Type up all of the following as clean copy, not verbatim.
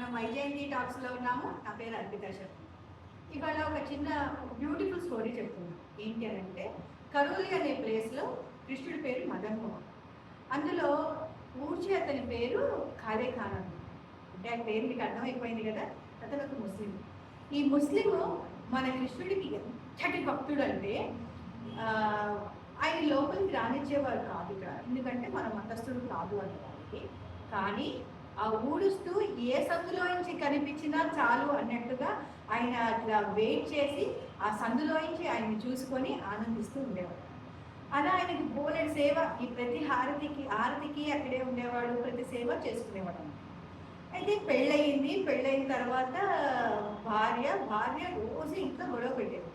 మనం వైజయంతి టాక్స్లో ఉన్నాము. నా పేరు అర్పిత శర్మ. ఇవాళ ఒక చిన్న బ్యూటిఫుల్ స్టోరీ చెప్తున్నాను. ఏంటి అని అంటే, కరోలి అనే ప్లేస్లో కృష్ణుడి పేరు మదన్ మోహన్. అందులో ఊర్చి అతని పేరు ఖాదే ఖాన్ అన్నమాట. అంటే ఆ పేరు మీకు అర్థమైపోయింది కదా. అతను ఒక ముస్లిం. ఈ ముస్లిము మన కృష్ణుడికి ఎంతటి భక్తుడు అంటే ఆయన లోపలికి రానిచ్చేవారు కాదు ఇక్కడ. ఎందుకంటే మన మతస్థుడు కాదు అనే వాళ్ళకి. కానీ ఆ ఊడుస్తూ ఏ సందులోంచి కనిపించినా చాలు అన్నట్టుగా ఆయన అట్లా వెయిట్ చేసి ఆ సందులోంచి ఆయన్ని చూసుకొని ఆనందిస్తూ ఉండేవాడు. అలా ఆయనకి బోలెడు సేవ, ఈ ప్రతి హారతికి అక్కడే ఉండేవాడు, ప్రతి సేవ చేసుకునేవాడు. అయితే పెళ్ళయిన తర్వాత భార్య రోజు ఇంట్లో గొడవ పెట్టేది.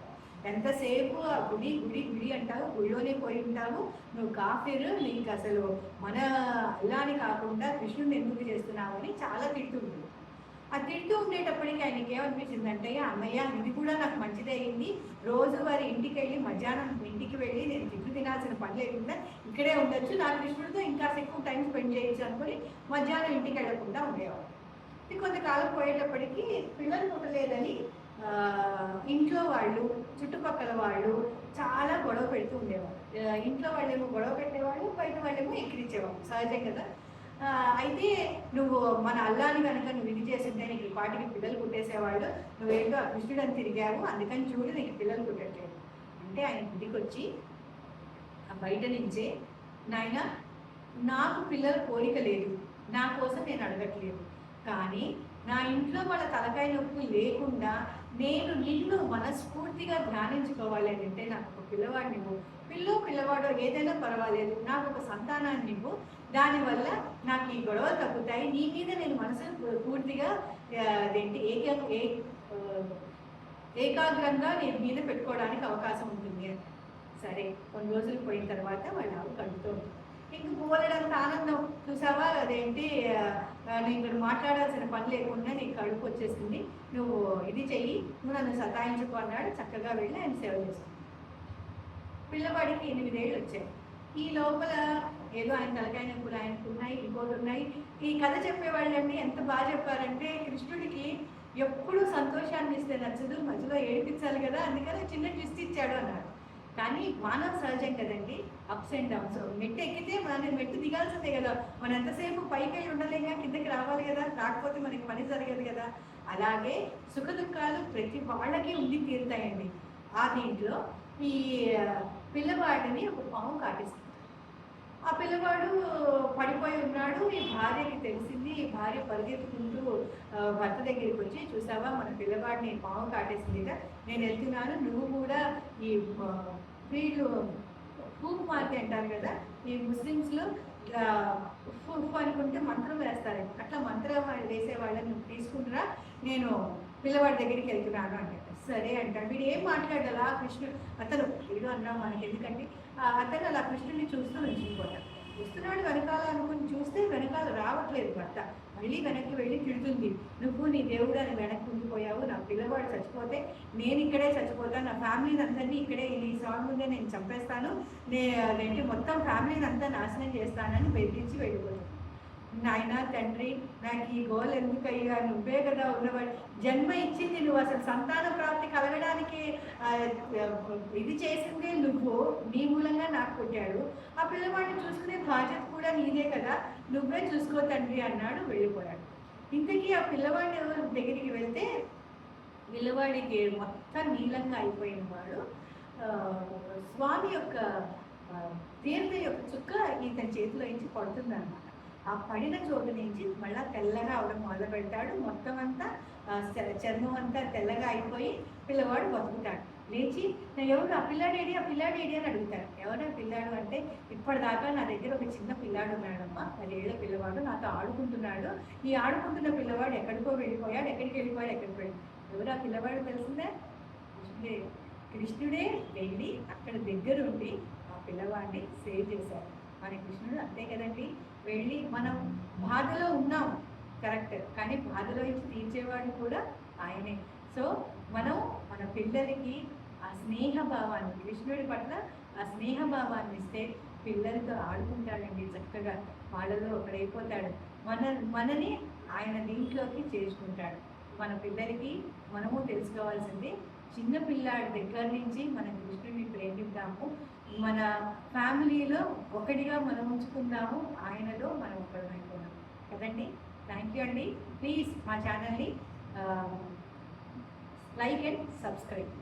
ఎంతసేపు ఆ గుడి గుడి గుడి అంటావు, గుడిలోనే పోయి ఉంటావు, నువ్వు కాఫీరు, నీకు అసలు మన అల్లాని కాకుండా కృష్ణుడిని ఎందుకు చేస్తున్నావు అని చాలా తిడుతూ ఉంటుంది. ఆ తిడుతూ ఉండేటప్పటికి ఆయనకి ఏమనిపించిందంటే, అమ్మయ్య ఇది కూడా నాకు మంచిదే అయింది, రోజువారి ఇంటికి వెళ్ళి మధ్యాహ్నం ఇంటికి వెళ్ళి నేను తిట్లు తినాల్సిన పని లేకుండా ఇక్కడే ఉండొచ్చు, నా కృష్ణుడితో ఇంకా ఎక్కువ టైం స్పెండ్ చేయొచ్చు అనుకుని మధ్యాహ్నం ఇంటికి వెళ్ళకుండా ఉండేవాడు. కొంతకాలం పోయేటప్పటికి పిల్లలు పుట్టలేదని ఇంట్లో వాళ్ళు, చుట్టుపక్కల వాళ్ళు చాలా గొడవ పెడుతూ ఉండేవాళ్ళు. ఇంట్లో వాళ్ళేమో గొడవ పెట్టేవాళ్ళు, బయట వాళ్ళేమో ఎక్కిరించేవాళ్ళు, సహజం కదా. అయితే నువ్వు మన అల్లాని కనుక నువ్వు ఇది చేస్తుంటే నీకు పాటికి పిల్లలు పుట్టేసేవాళ్ళు, నువ్వేంటో ఆ కృష్ణుడని తిరిగావు, అందుకని చూడు నీకు పిల్లలు పుట్టట్లేదు అంటే ఆయన ఇంటికి వచ్చి బయట నుంచే, నాయన నాకు పిల్లల కోరిక లేదు, నా కోసం నేను అడగట్లేదు, కానీ నా ఇంట్లో వాళ్ళ తలకాయ నొప్పి లేకుండా నేను నిన్ను మనస్ఫూర్తిగా ధ్యానించుకోవాలి అని అంటే నాకు ఒక పిల్లవాడు నువ్వు, పిల్లవాడో ఏదైనా పర్వాలేదు, నాకు ఒక సంతానాన్ని నువ్వు, దానివల్ల నాకు ఈ గొడవలు తగ్గుతాయి, నీ మీద నేను మనసును పూర్తిగా ఏకాగ్రంగా నేను మీద పెట్టుకోవడానికి అవకాశం ఉంటుంది అని. సరే, కొన్ని రోజులు పోయిన తర్వాత వాళ్ళ ఆవు కడుపుతో ఇంక పోలేడంత ఆనందం, చూసావా అదేంటి, నేను మాట్లాడాల్సిన పని లేకుండా నీకు కడుపు వచ్చేసింది, నువ్వు ఇది చెయ్యి, నువ్వు నన్ను సతాయించుకో అన్నాడు. చక్కగా వెళ్ళి ఆయన సేవ చేస్తాను. పిల్లవాడికి 8 ఏళ్ళు వచ్చాయి. ఈ లోపల ఏదో ఆయన తలకాయ నొప్పులు ఆయనకు ఉన్నాయి, ఇంకోటి ఉన్నాయి. ఈ కథ చెప్పేవాళ్ళండి ఎంత బాగా చెప్పారంటే, కృష్ణుడికి ఎప్పుడు సంతోషాన్ని ఇస్తే నచ్చదు, మధ్యలో ఏడిపించాలి కదా, అందుకని చిన్న ట్విస్ట్ ఇచ్చాడు అన్నాడు. కానీ మానవ సహజం కదండి, అప్స్ అండ్ డౌన్స్. మెట్టు ఎక్కితే మనం మెట్టు దిగాల్సిందే కదా, మనం ఎంతసేపు పైకి వెళ్ళి ఉండలేక కిందకి రావాలి కదా, రాకపోతే మనకి పని జరగదు కదా. అలాగే సుఖ దుఃఖాలు ప్రతి వాళ్ళకి ఉండి తీరుతాయండి. ఆ దీంట్లో ఈ పిల్లవాడిని ఒక పాము కాటేస్తుంది. ఆ పిల్లవాడు పడిపోయి ఉన్నాడు. ఈ భార్యకి తెలిసింది. ఈ భార్య పరిగెత్తుకుంటూ భర్త దగ్గరికి వచ్చి, చూసావా మన పిల్లవాడిని పాము కాటేసిందిగా, నేను వెళ్తున్నాను, నువ్వు కూడా ఈ వీళ్ళు ఫూక్ మార్తి అంటారు కదా, ఈ ముస్లిమ్స్లో ఫూక్ అనుకుంటే మంత్రం వేస్తారు, అట్లా మంత్రం వేసే వాళ్ళని నువ్వు తీసుకుంటురా, నేను పిల్లవాడి దగ్గరికి వెళ్తున్నాను అంటే. సరే అంటాడు. వీడు ఏం మాట్లాడాలి, ఆ కృష్ణుడు అతను వీడు అన్నాం మనకి ఎందుకంటే, అతను అలా కృష్ణుడిని చూస్తూ ఉంచిపోతాడు. వస్తున్నాడు వెనకాల అనుకుని చూస్తే వెనకాల రావట్లేదు భర్త. మళ్ళీ వెనక్కి వెళ్ళి తిడుతుంది, నువ్వు నీ దేవుడు అని వెనక్కి ఉండిపోయావు, నా పిల్లవాడు చచ్చిపోతే నేను ఇక్కడే చచ్చిపోతాను, నా ఫ్యామిలీని అందరినీ ఇక్కడే ఈ సాంగ్ ముందే నేను చంపేస్తాను, నేనేంటి మొత్తం ఫ్యామిలీని అంతా నాశనం చేస్తానని బెదిరించి వెళ్ళిపోయాను. నాయన తండ్రి, నాకు ఈ గోల్ ఎందుకయ్యా, నువ్వే కదా ఉన్నవాడు, జన్మ ఇచ్చింది నువ్వు, అసలు సంతాన ప్రాప్తి కలగడానికి ఇది చేసిందే నువ్వు, నీ మూలంగా నాకు పుట్టాడు, ఆ పిల్లవాడిని చూసుకునే బాధ్యత కూడా నీదే కదా, నువ్వే చూసుకో తండ్రి అన్నాడు. వెళ్ళిపోయాడు. ఇంతకీ ఆ పిల్లవాడి దగ్గరికి వెళ్తే పిల్లవాడికి మొత్తం నీలంగా అయిపోయిన వాడు స్వామి యొక్క తీర్థ యొక్క చుక్క ఇతని చేతిలో నుంచి పడుతుందన్నమాట. ఆ పడిన చోటు నుంచి మళ్ళీ తెల్లగా అవడం మొదలు పెడతాడు. మొత్తం అంతా చర్మం అంతా తెల్లగా అయిపోయి పిల్లవాడు బతుకుతాడు. లేచి ఎవరు ఆ పిల్లాడు ఏడి అని అడుగుతాడు. ఎవరు పిల్లాడు అంటే, ఇప్పటిదాకా నా దగ్గర ఒక చిన్న పిల్లాడు ఉన్నాడమ్మా, 10 ఏళ్ల పిల్లవాడు, నాతో ఆడుకుంటున్నాడు, ఈ ఆడుకుంటున్న పిల్లవాడు ఎక్కడికి వెళ్ళిపోయాడు. ఎవరు ఆ పిల్లవాడు తెలిసిందే? కృష్ణుడే వెళ్ళి అక్కడ దగ్గరుండి ఆ పిల్లవాడిని సేవ్ చేశాడు. మన కృష్ణుడు అంతే కదండి, వెళ్ళి మనం బాధలో ఉన్నాం కరెక్ట్, కానీ బాధలో ఇచ్చి తీర్చేవాడు కూడా ఆయనే. సో మనం మన పిల్లలకి ఆ స్నేహభావాన్ని, కృష్ణుడి పట్ల ఆ స్నేహభావాన్ని ఇస్తే పిల్లలతో ఆడుకుంటాడండి చక్కగా, వాళ్ళలో ఒకడైపోతాడు. మనని ఆయన దీంట్లోకి చేర్చుకుంటాడు. మన పిల్లలకి మనము తెలుసుకోవాల్సింది, చిన్న పిల్లాడి దగ్గర నుంచి మనం కృష్ణుడిని ప్రేమిద్దాము, మన ఫ్యామిలీలో ఒకటిగా మనం ఉంచుకుందాము, ఆయనలో మనం ఒకటమైపోదాం కదండి. థ్యాంక్ యూ అండి. ప్లీజ్ మా ఛానల్ని లైక్ అండ్ సబ్స్క్రైబ్.